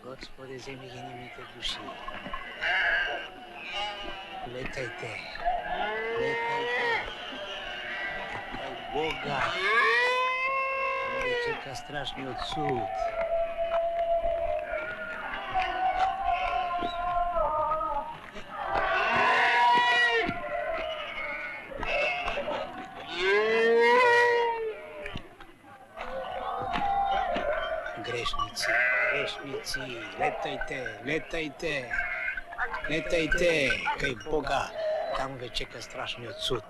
Gospode zemlji ginimite duši. Letajte. Kaj Boga. Ovdje čeka strašni odsud. Grešnici, letajte, kaj Boga, tamo već čeka strašni odsud.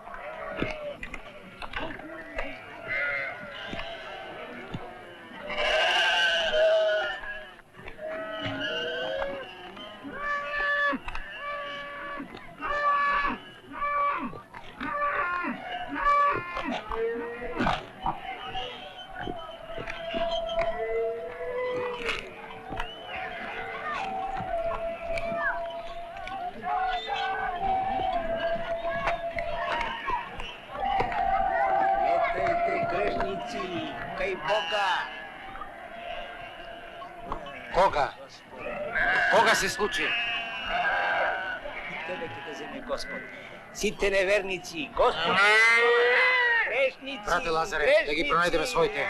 Kaj Boga! Koga? Koga se slučuje? Tebe te zemlje, Gospod. Site nevernici, Gospod! Grešnici! Brate Lazare, da gi pronajdeme svojte.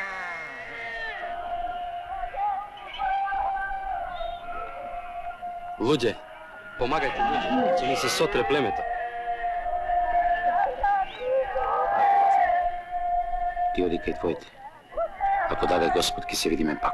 Luđe, pomagajte luđe, će mi se sotre plemeta. Ti odi kaj tvojte. Ako da Gospod, ki se vidime pak.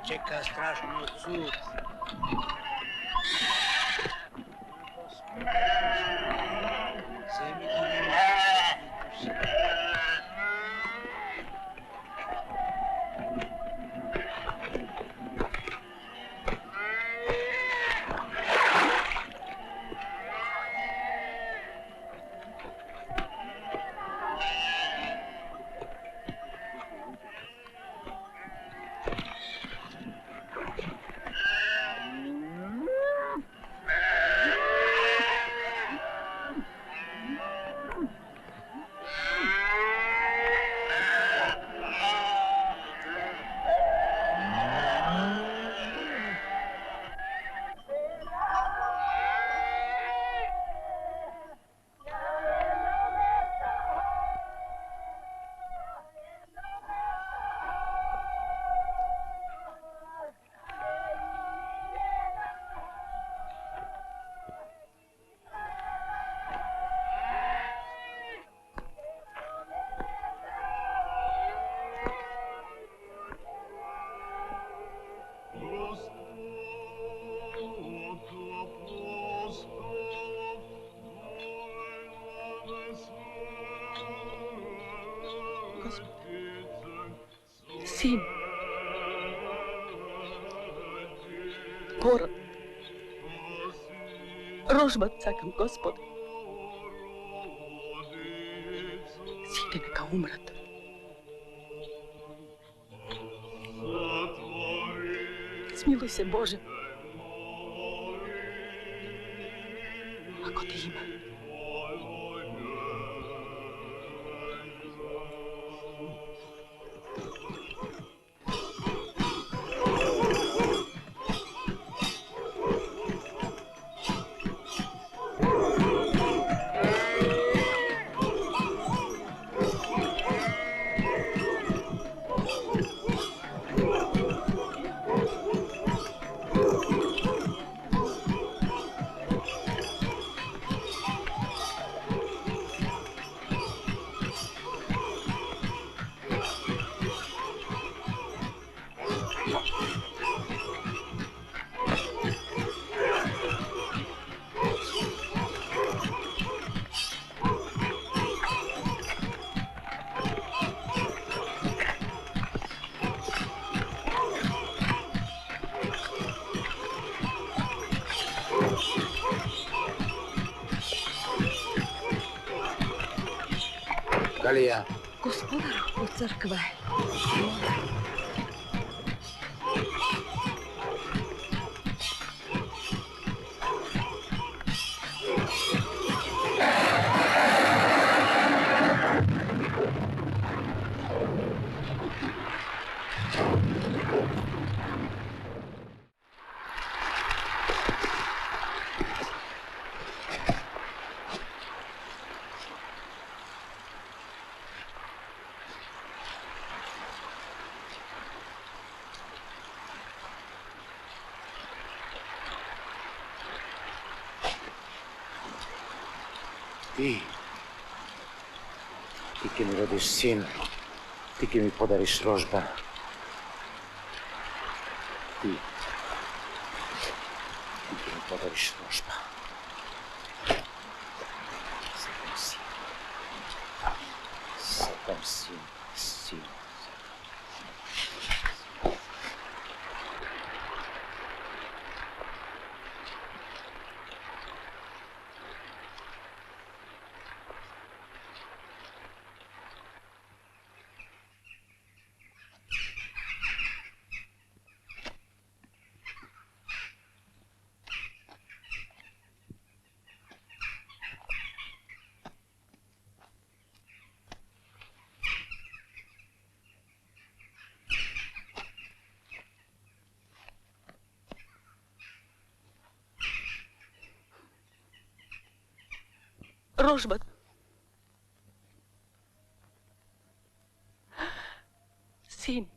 Čeka strašni odsud. Zemlji ginimite duši. Sin. Porod. Rožbat cakam, Gospode. Sine, neka umrat. Smiluj se, Bože. Ako te ima. Da li ja? Gospodar u crkve. Ti ki mi rodiš sin, ti ki mi podariš rožba. Ti ki mi podariš rožba. Svetom sin. Rožbat. Sin.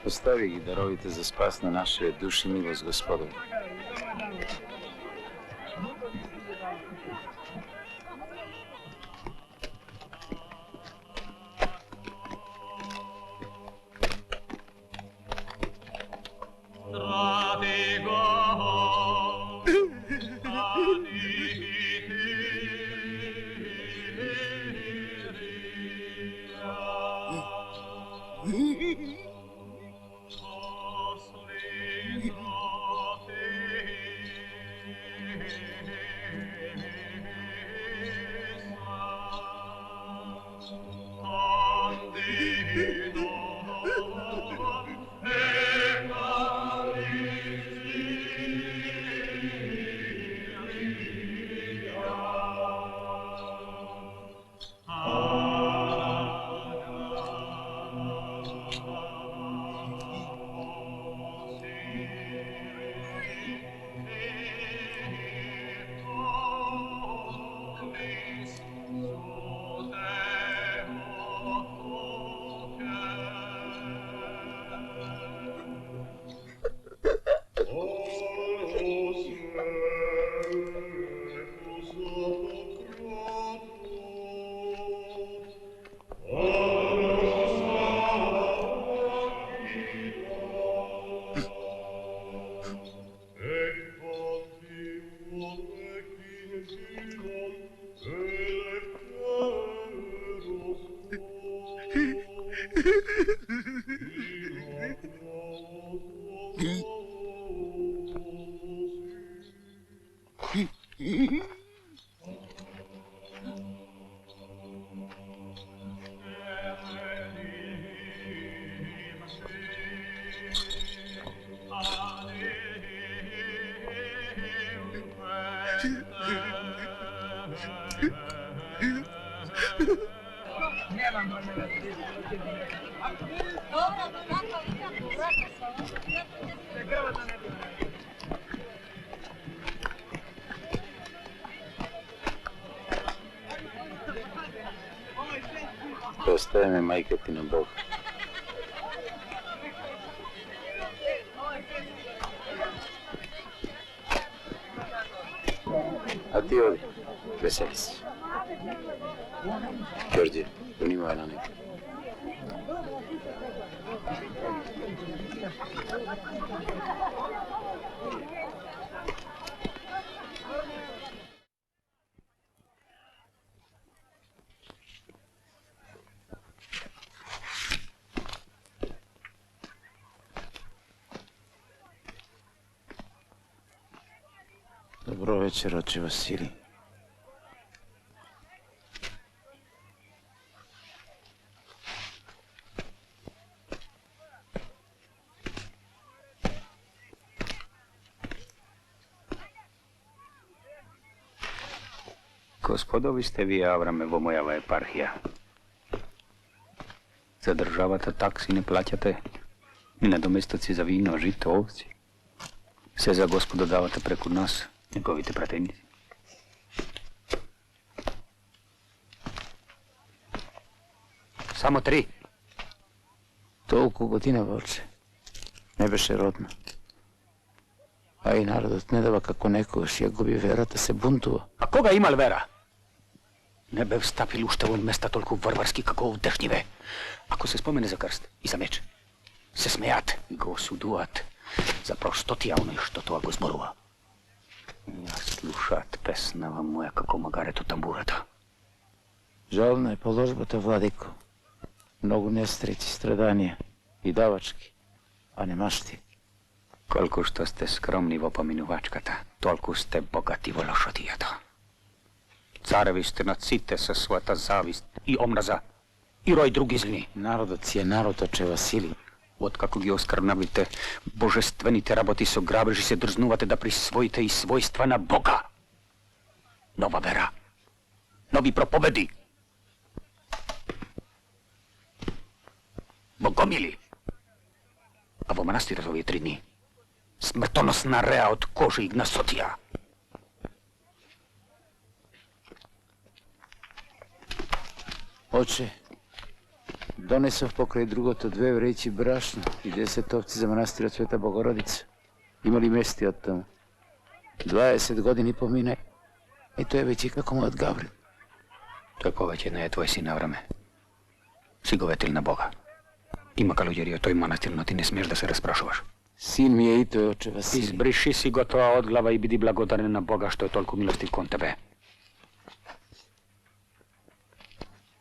Ostavi ih darovite za spas na naše duši milost Gospodovu. Ostaje me majka ti na Bog. A ti odi, veseli se. Đorđe, univaj na neko. Dobro večer, oče Vasilij. Gospodovi ste vi, Avramevo, mojava eparhija. Zadržavate taksi, ne plaćate ni nadomestaci za vino, žito, ovci. Sve za Gospodo davate preko nas, njegovite pratenici. Samo 3. Toliko godina, oče. ne beše rodno. A i narodot ne dava kako neko još je gubi verata se buntuva. A koga imal vera? Ne bev stapil ušte ovog mesta toliko varvarski kako ovdešnjive. Ako se spomene za krst i za meč, se smejat i go osuduat za prostotija ono što to go zborova. Ja slušat pesnava moja kako magaretu tamburata. Žalna je položbata, vladiko. Mnogo nestreći, stradanije i davački, a ne mašti. Koliko što ste skromni vo pominuvačkata, toliko ste bogati vo lošotijata. Carevi ste na cite sa svata zavist i omraza i roj drugi zlini. Narodoc je narod očeva sili. Od kako gi oskrnavite, božestvenite raboti so grabeži se drznuvate da prisvojite i svojstva na Boga. Nova vera, novi propovedi. Bogomili. A vo manastira za ove 3 dni smrtonosna rea od kože Ignasotija. Oče, donesov pokraj drugoto 2 vreći brašna i 10 ovci za manastira Sveta Bogorodica. Imali mesti od tamo. 20 godini pomine i to je već i kako mu od Gavril. To je povećeno je tvoj sin Avrame. Si govetil na Boga. Ima kaludjerio toj manastir, no ti ne smiješ da se rasprašuvaš. Sin mi je i to je očeva sili. Izbriši si gotova od glava i bidi blagodaran na Boga što je toliko milostiv kon tebe.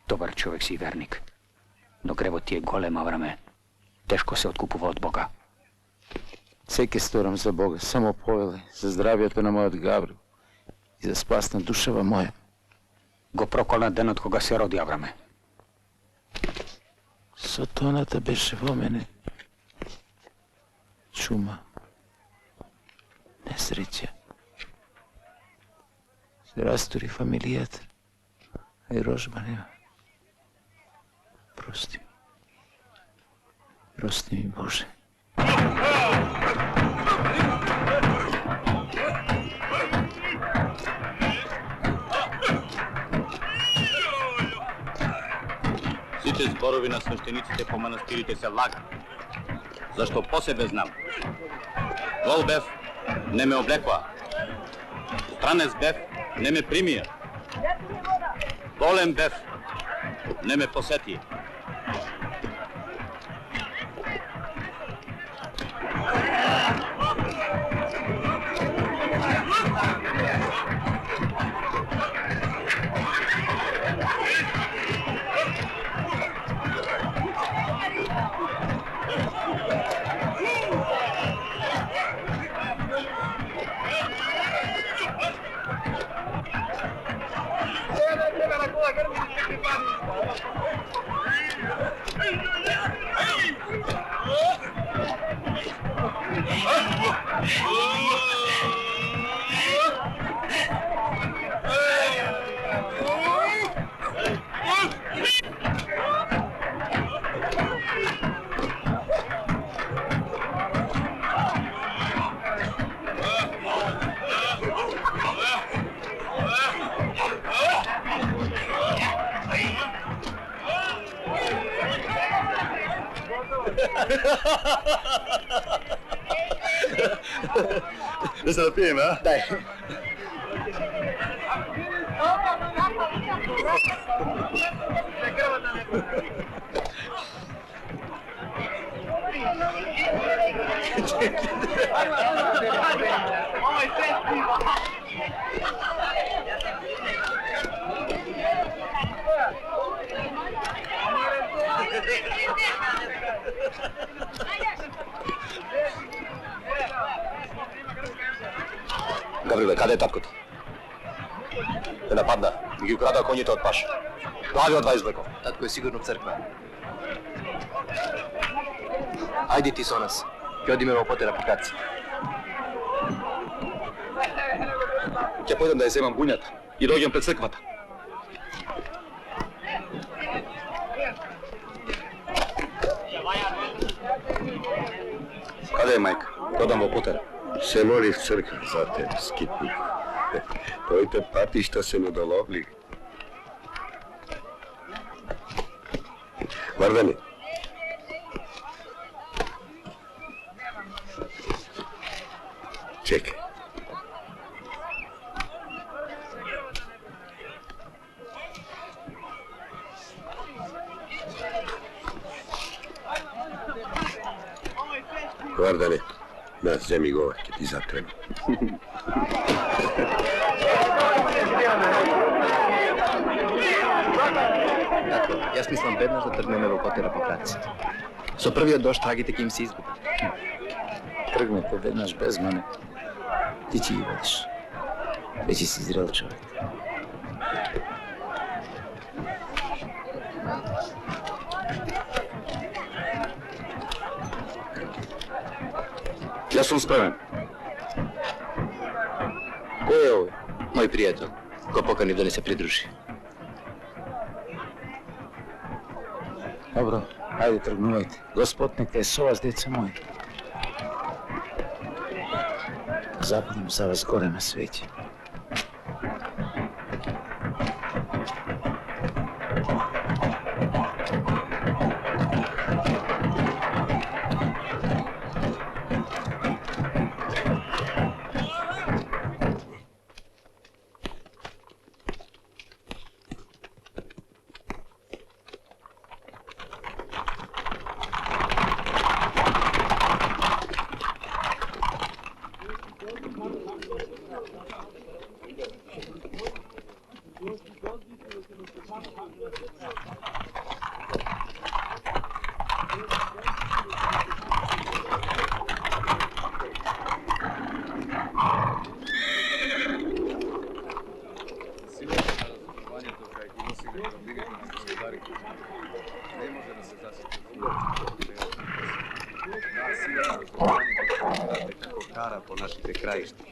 Dobar čovjek si i vernik. No grevo ti je golem, Avrame. Teško se otkupuva od Boga. Seke storam za Boga, samo povele, za zdravje to na moj od Gavril i za spas na dušava moja. Go prokolna den od koga se rodi, Avrame. Sotonata beše vo mene. Čuma. Nesreća. Se rasturi familijat. A i rožba nema. Prosti mi. Prosti mi, Bože. Сите зборови на свещениците по манастирите се лага. Зашто по себе знам. Гол бев, не ме облекла. Странец бев, не ме примија. Болен бев, не ме посети. Da se napijem, a? Daj. Gavrile, kada je tatko ti? Te napadna i gi ukrada konjite od paša. Glavi od 20 blekova. Tatko je sigurno u crkva. Ajde ti so nas. I odi me ovo potera po karci. Ќе појдем да ја земам буњата и доѓам пред црквата. Каде е мајка? Додам во потера. Се моли в црква за те, скитник. Тој те пати што се лудоловли. Вардани. Čekaj. Vardane, na zemi govor, kad ti zatreba. Tako, jaz mislim bedno, da trgneme v potera po kratci. So prvi od došt tragite, ki im se izgubi. Trgnete vednaš bez mene. Ti će i vodiš. Već si zrel čovjek. Ja sam spreman. Ko je ovo? Moj prijatelj, ko pokani da ne se pridruži. Dobro, ajde trgnuvajte. Gospod neka je s vas, djeca moji. Zapalim za vas gore na sveće. Кара по нашите краишта.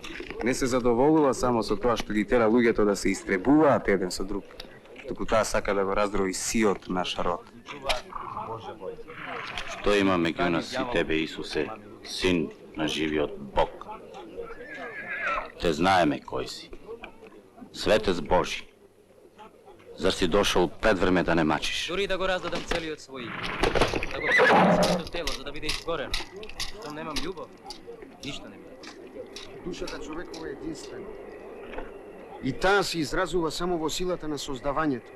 Не се задоволува само со тоа што ги тера луѓето да се истребуваат еден со друг, туку таа сака да го раздрои сиот наш род. Што има меѓу нас и тебе, Исусе, син на живиот Бог? Те знаеме кој си. Светец Божи. Зар си дошол пред време да не мачиш? Дури да го раздадам целиот свој, да го препадам своето тело за да биде изгорено. Штом немам љубов, ништо не биде. Душата човекова е единствена. И таа се изразува само во силата на создавањето.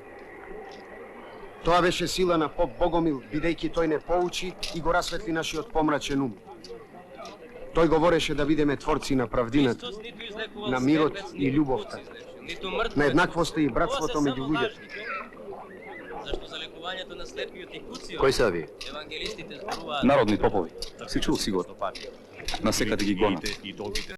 Тоа беше сила на поп Богомил, бидејќи тој не поучи и го расветли нашиот помрачен ум. Тој говореше да бидеме творци на правдината, на мирот и љубовта, на еднаквоста и братството меѓу луѓето. Зашто за лекувањето на слепиот и куциот, Кој се вие? евангелистите зборуваат Народни попови. Си чул сигурно. Насекаде ги гонат.